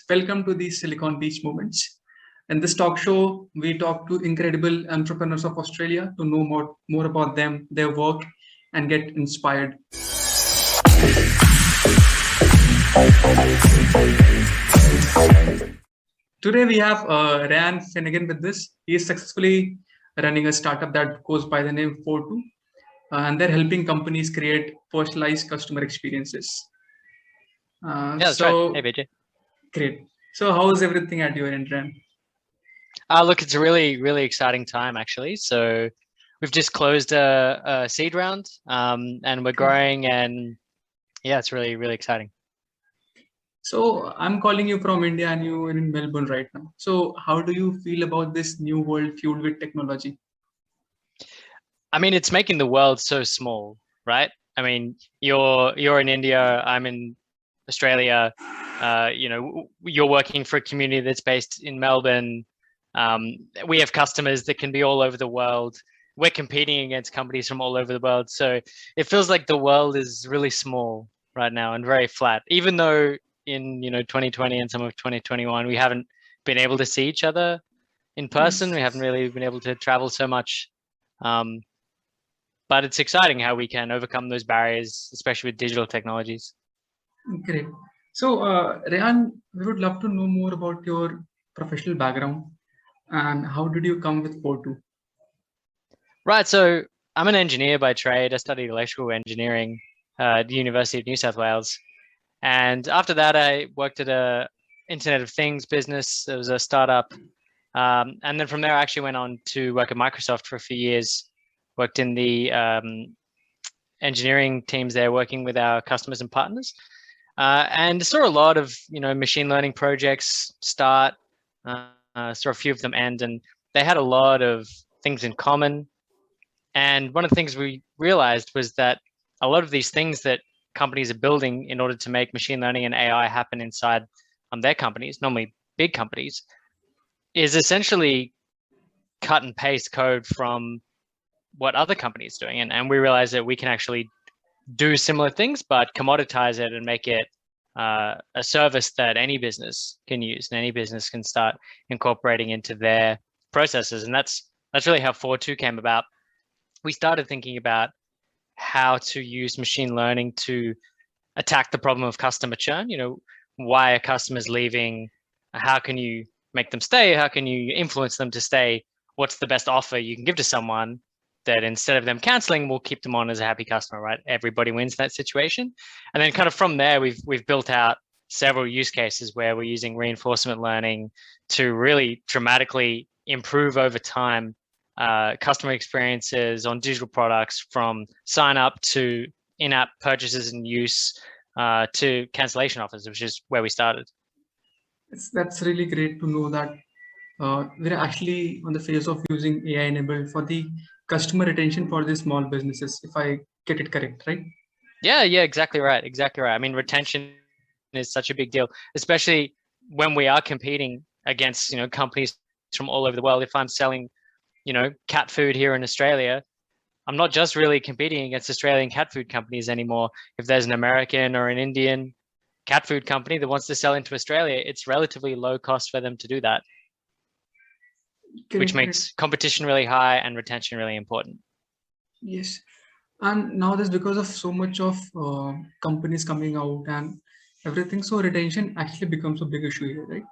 Welcome to the Silicon Beach Moments. In this talk show, we talk to incredible entrepreneurs of Australia to know more about them, their work, and get inspired. Today we have Rian Finnegan with us. He is successfully running a startup that goes by the name Four2, and they're helping companies create personalized customer experiences. That's right. Hey, Vijay. Great. So how's everything at your end, Rian? Look, it's a really exciting time, actually. So we've just closed a seed round, and we're growing, and yeah, it's really exciting. So I'm calling you from India and you're in Melbourne right now. So how do you feel about this new world fueled with technology? I mean, it's making the world so small, right? I mean, you're in India, I'm in Australia. You're working for a community that's based in Melbourne. We have customers that can be all over the world. We're competing against companies from all over the world. So it feels like the world is really small right now and very flat, even though in 2020 and some of 2021 we haven't been able to see each other in person. We haven't really been able to travel so much, but it's exciting how we can overcome those barriers, especially with digital technologies. Great. So Rehan, we would love to know more about your professional background and how did you come with Four2? Right, so I'm an engineer by trade. I studied electrical engineering at the University of New South Wales. And after that, I worked at a Internet of Things business. It was a startup. And then from there, I actually went on to work at Microsoft for a few years, worked in the engineering teams there, working with our customers and partners. And saw a lot of, machine learning projects start, saw a few of them end, and they had a lot of things in common. And one of the things we realized was that a lot of these things that companies are building in order to make machine learning and AI happen inside their companies, normally big companies, is essentially cut and paste code from what other companies are doing. And we realized that we can actually do similar things, but commoditize it and make it a service that any business can use and any business can start incorporating into their processes. And that's really how Four2 came about. We started thinking about how to use machine learning to attack the problem of customer churn. Why are customers leaving? How can you make them stay? How can you influence them to stay? What's the best offer you can give to someone that instead of them canceling, will keep them on as a happy customer, right? Everybody wins in that situation. And then kind of from there, we've built out several use cases where we're using reinforcement learning to really dramatically improve over time customer experiences on digital products, from sign up to in-app purchases and use to cancellation offers, which is where we started. That's really great to know that we're actually on the phase of using AI enabled for the customer retention for the small businesses, if I get it correct, right? Yeah, exactly right. I mean, retention is such a big deal, especially when we are competing against, companies from all over the world. If I'm selling, cat food here in Australia, I'm not just really competing against Australian cat food companies anymore. If there's an American or an Indian cat food company that wants to sell into Australia, it's relatively low cost for them to do that. Which makes competition really high and retention really important. Yes. And now there's because of so much of companies coming out and everything, so retention actually becomes a big issue here, right?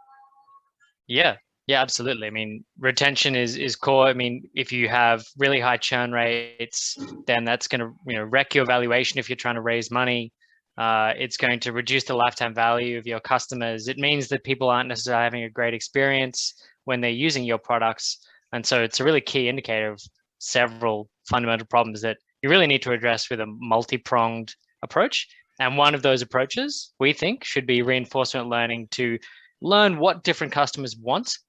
Yeah, absolutely. I mean, retention is core. I mean, if you have really high churn rates, then that's going to wreck your valuation if you're trying to raise money. It's going to reduce the lifetime value of your customers. It means that people aren't necessarily having a great experience when they're using your products. And so it's a really key indicator of several fundamental problems that you really need to address with a multi-pronged approach. And one of those approaches, we think, should be reinforcement learning to learn what different customers want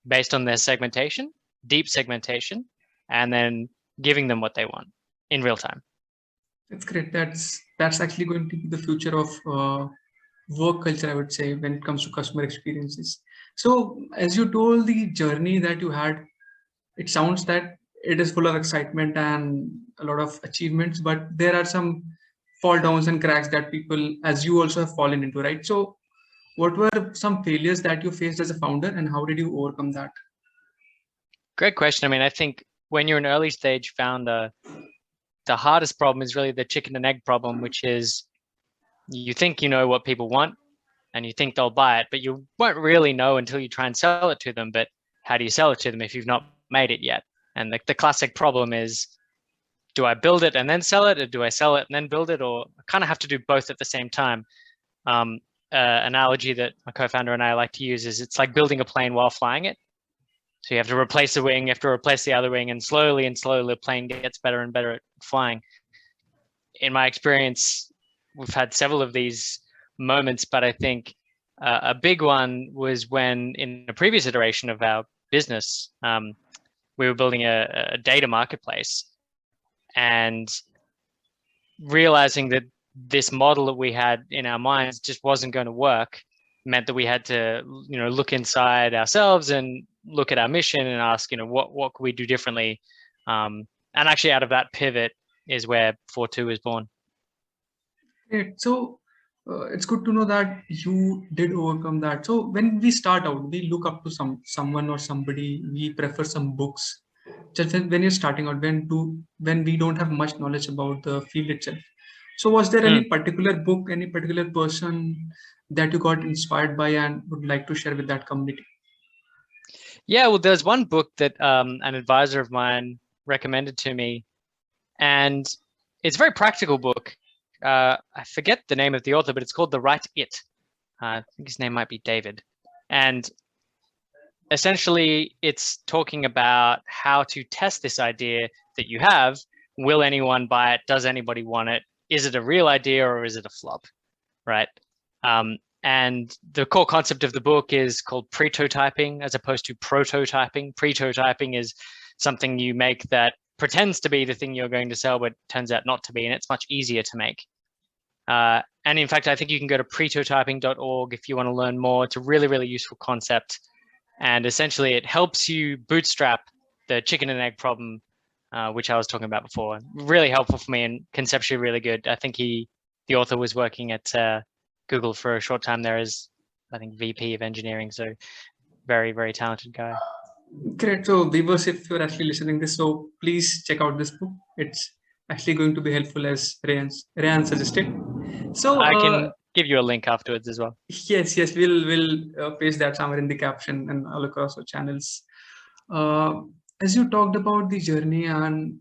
based on their segmentation, deep segmentation, and then giving them what they want in real time. That's great. That's actually going to be the future of work culture, I would say, when it comes to customer experiences. So as you told the journey that you had, it sounds that it is full of excitement and a lot of achievements, but there are some fall downs and cracks that people, as you also have fallen into, right? So what were some failures that you faced as a founder, and how did you overcome that? Great question. I mean, I think when you're an early stage founder, the hardest problem is really the chicken and egg problem, which is you think you know what people want and you think they'll buy it, but you won't really know until you try and sell it to them. But how do you sell it to them if you've not made it yet? And the classic problem is, do I build it and then sell it, or do I sell it and then build it, or I kind of have to do both at the same time? Analogy that my co-founder and I like to use is it's like building a plane while flying it. So you have to replace the wing, you have to replace the other wing, and slowly the plane gets better and better at flying. In my experience, we've had several of these moments, but I think a big one was when in a previous iteration of our business, we were building a data marketplace, and realizing that this model that we had in our minds just wasn't going to work meant that we had to, look inside ourselves and look at our mission and ask, what could we do differently? And actually out of that pivot is where Four2 was born. Great. So it's good to know that you did overcome that. So when we start out, we look up to someone or somebody. We prefer some books. Just when you're starting out, when we don't have much knowledge about the field itself. So was there any particular book, any particular person that you got inspired by and would like to share with that community? Yeah, well, there's one book that an advisor of mine recommended to me, and it's a very practical book. I forget the name of the author, but it's called The Right It. I think his name might be David. And essentially, it's talking about how to test this idea that you have. Will anyone buy it? Does anybody want it? Is it a real idea or is it a flop? Right. And the core concept of the book is called pretotyping as opposed to prototyping. Pretotyping is something you make that pretends to be the thing you're going to sell, but turns out not to be, and it's much easier to make. And in fact, I think you can go to pretotyping.org if you want to learn more. It's a really, really useful concept. And essentially, it helps you bootstrap the chicken and egg problem, which I was talking about before. Really helpful for me and conceptually really good. I think the author was working at Google for a short time there as, I think, VP of engineering. So very, very talented guy. Great. So viewers, if you're actually listening this, so please check out this book. It's actually going to be helpful as Rian suggested. So I can give you a link afterwards as well. Yes, we'll paste that somewhere in the caption and all across our channels. As you talked about the journey, and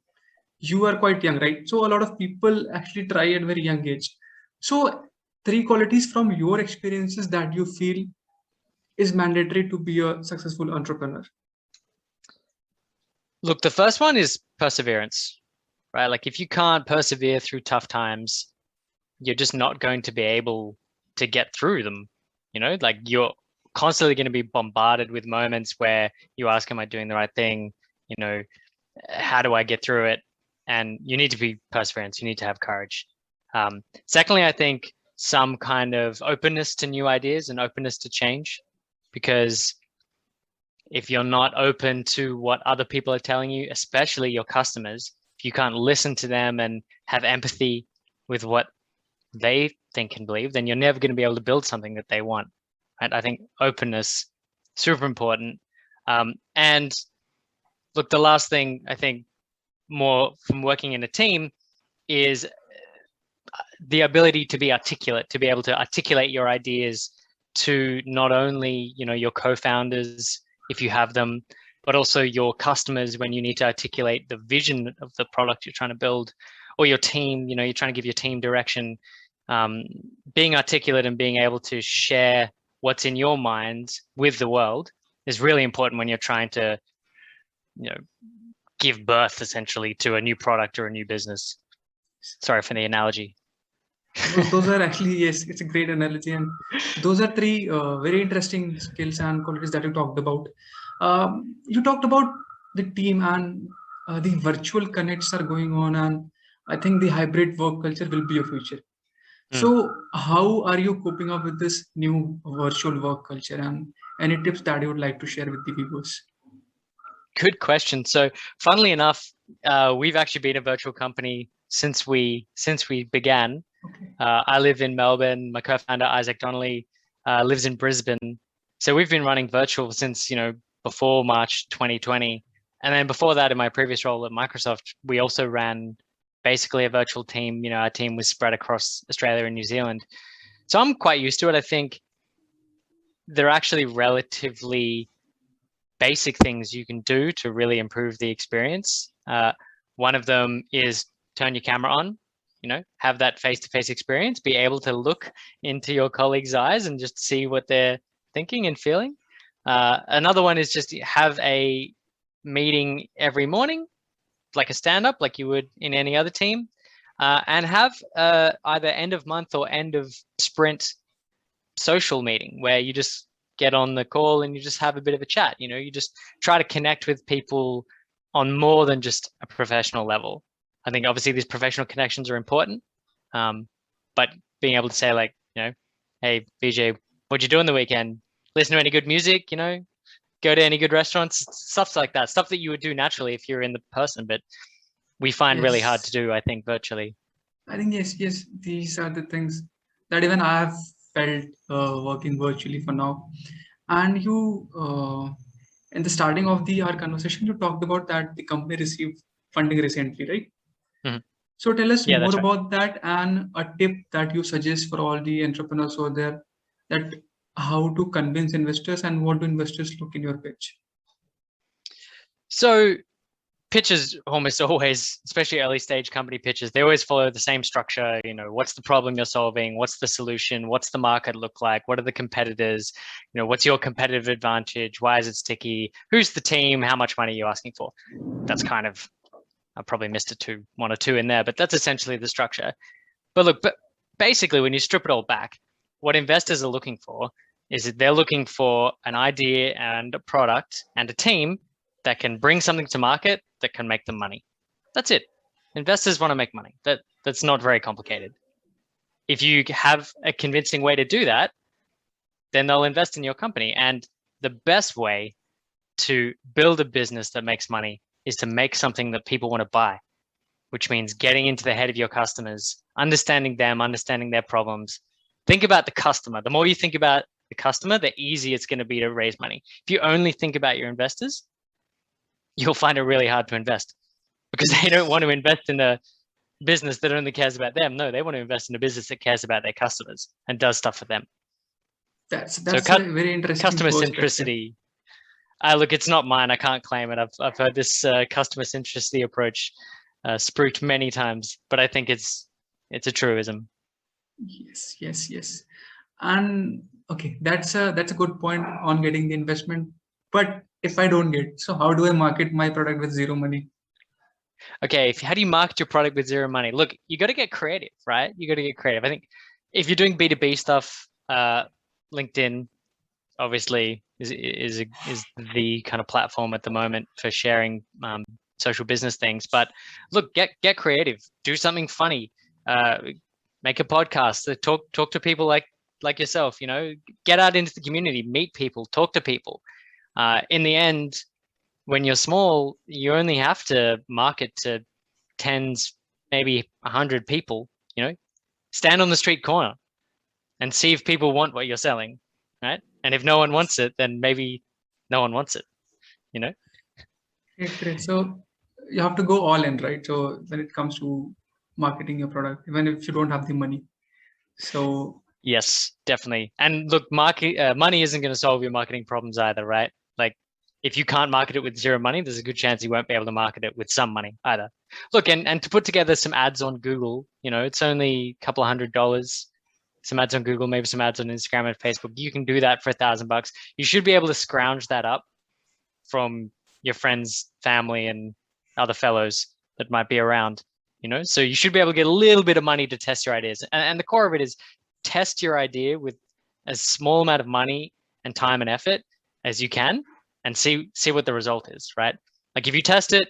you are quite young, right? So a lot of people actually try at very young age. So 3 qualities from your experiences that you feel is mandatory to be a successful entrepreneur. Look, the first one is perseverance, right? Like if you can't persevere through tough times, you're just not going to be able to get through them. Like you're constantly going to be bombarded with moments where you ask, am I doing the right thing? How do I get through it? And you need to be perseverance. You need to have courage. Secondly, I think some kind of openness to new ideas and openness to change, because if you're not open to what other people are telling you, especially your customers, if you can't listen to them and have empathy with what they think and believe, then you're never going to be able to build something that they want. Right? I think openness, super important. And look, the last thing I think more from working in a team is the ability to be articulate, to be able to articulate your ideas to not only, your co-founders, if you have them, but also your customers when you need to articulate the vision of the product you're trying to build, or your team, you're trying to give your team direction. Being articulate and being able to share what's in your mind with the world is really important when you're trying to, give birth essentially to a new product or a new business. Sorry for the analogy. Those are actually, yes, it's a great analogy, and those are 3 very interesting skills and qualities that you talked about. You talked about the team, and the virtual connects are going on, and I think the hybrid work culture will be a future. So how are you coping up with this new virtual work culture, and any tips that you would like to share with the viewers? Good question. So funnily enough, we've actually been a virtual company since we began. Okay. I live in Melbourne. My co-founder, Isaac Donnelly, lives in Brisbane. So we've been running virtual since, before March 2020. And then before that, in my previous role at Microsoft, we also ran basically a virtual team. Our team was spread across Australia and New Zealand. So I'm quite used to it. I think they're actually relatively basic things you can do to really improve the experience. One of them is turn your camera on, have that face-to-face experience, be able to look into your colleagues' eyes and just see what they're thinking and feeling. Another one is just have a meeting every morning, like a stand-up, like you would in any other team, and have either end of month or end of sprint social meeting where you just get on the call and you just have a bit of a chat. You just try to connect with people on more than just a professional level. I think obviously these professional connections are important, but being able to say like, hey, VJ, what'd you do on the weekend? Listen to any good music, go to any good restaurants, stuff like that, stuff that you would do naturally if you're in the person, but we find really hard to do, I think, virtually. I think, yes, these are the things that even I have felt working virtually for now. And you, in the starting of our conversation, you talked about that the company received funding recently, right? Mm-hmm. So tell us more right. about that and a tip that you suggest for all the entrepreneurs over there, that how to convince investors and what do investors look in your pitch? So pitches almost always, especially early stage company pitches, they always follow the same structure. What's the problem you're solving? What's the solution? What's the market look like? What are the competitors? What's your competitive advantage? Why is it sticky? Who's the team? How much money are you asking for? That's kind of, I probably missed one or two in there, but that's essentially the structure. But basically when you strip it all back, what investors are looking for is that they're looking for an idea and a product and a team that can bring something to market that can make them money. That's it. Investors want to make money. That's not very complicated. If you have a convincing way to do that, then they'll invest in your company. And the best way to build a business that makes money is to make something that people want to buy, which means getting into the head of your customers, understanding them, understanding their problems. Think about the customer. The more you think about the customer, the easier it's going to be to raise money. If you only think about your investors, you'll find it really hard to invest because they don't want to invest in a business that only cares about them. No, they want to invest in a business that cares about their customers and does stuff for them. That's a very interesting customer centricity. Look, it's not mine. I can't claim it. I've heard this customer centricity approach spruiked many times, but I think it's a truism. Yes. And okay, that's a good point on getting the investment. But if I don't get, so how do I market my product with zero money? Okay, how do you market your product with zero money? Look, you got to get creative, right? You got to get creative. I think if you're doing B2B stuff, LinkedIn obviously is the kind of platform at the moment for sharing social business things. But look, get creative. Do something funny. Make a podcast. Talk to people like yourself. Get out into the community, meet people, talk to people. In the end, when you're small, you only have to market to tens, maybe 100 people. Stand on the street corner and see if people want what you're selling, right? And if no one wants it, then maybe no one wants it. Great. So you have to go all in, right? So when it comes to marketing your product, even if you don't have the money. So yes, definitely. And look, money isn't going to solve your marketing problems either, right? Like if you can't market it with zero money, there's a good chance you won't be able to market it with some money either. Look, and to put together some ads on Google, it's only a couple of $100. Some ads on Google, maybe some ads on Instagram and Facebook. You can do that for $1,000. You should be able to scrounge that up from your friends, family, and other fellows that might be around. So you should be able to get a little bit of money to test your ideas. And the core of it is test your idea with as small amount of money and time and effort as you can and see what the result is, right? Like if you test it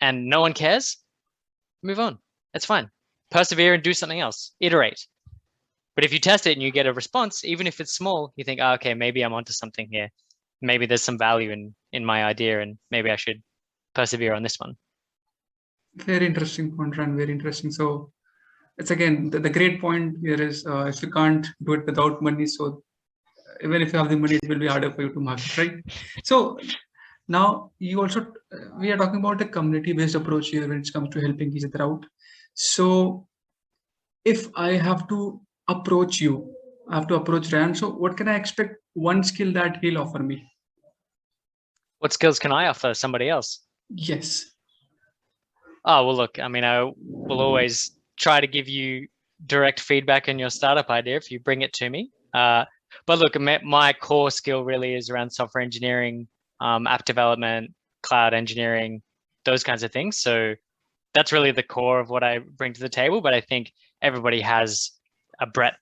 and no one cares, move on. That's fine. Persevere and do something else. Iterate. But if you test it and you get a response, even if it's small, you think, okay, maybe I'm onto something here. Maybe there's some value in my idea and maybe I should persevere on this one. Very interesting point, Ran. Very interesting. So it's again, the great point here is if you can't do it without money, so even if you have the money, it will be harder for you to market, right? So now you also, we are talking about a community-based approach here when it comes to helping each other out. So if I have to approach you, I have to approach Ryan. So what can I expect? One skill that he'll offer me. What skills can I offer somebody else? Yes. Oh, well, look, I mean, I will always try to give you direct feedback on your startup idea if you bring it to me. But look, my core skill really is around software engineering, app development, cloud engineering, those kinds of things. So that's really the core of what I bring to the table. But I think everybody has a breadth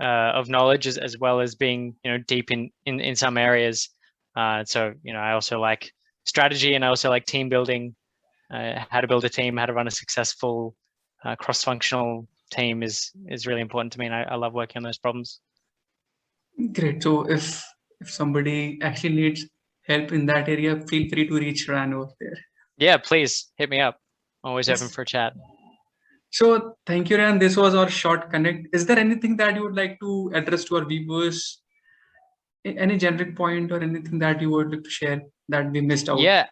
of knowledge as well as being, deep in some areas. So, I also like strategy, and I also like team building. How to build a team, how to run a successful cross-functional team is really important to me, and I love working on those problems. Great. So if somebody actually needs help in that area, feel free to reach Ryan over there. Yeah, please hit me up. Always open for a chat. So thank you, Ryan. This was our short connect. Is there anything that you would like to address to our viewers? Any generic point or anything that you would like to share that we missed out? Yeah,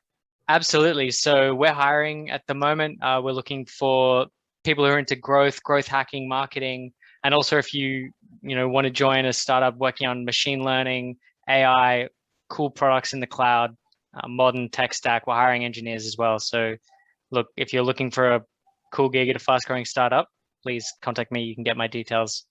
absolutely. So we're hiring at the moment. We're looking for people who are into growth hacking, marketing, and also if you want to join a startup working on machine learning, AI, cool products in the cloud, modern tech stack. We're hiring engineers as well. So look, if you're looking for a cool gig at a fast growing startup, please contact me. You can get my details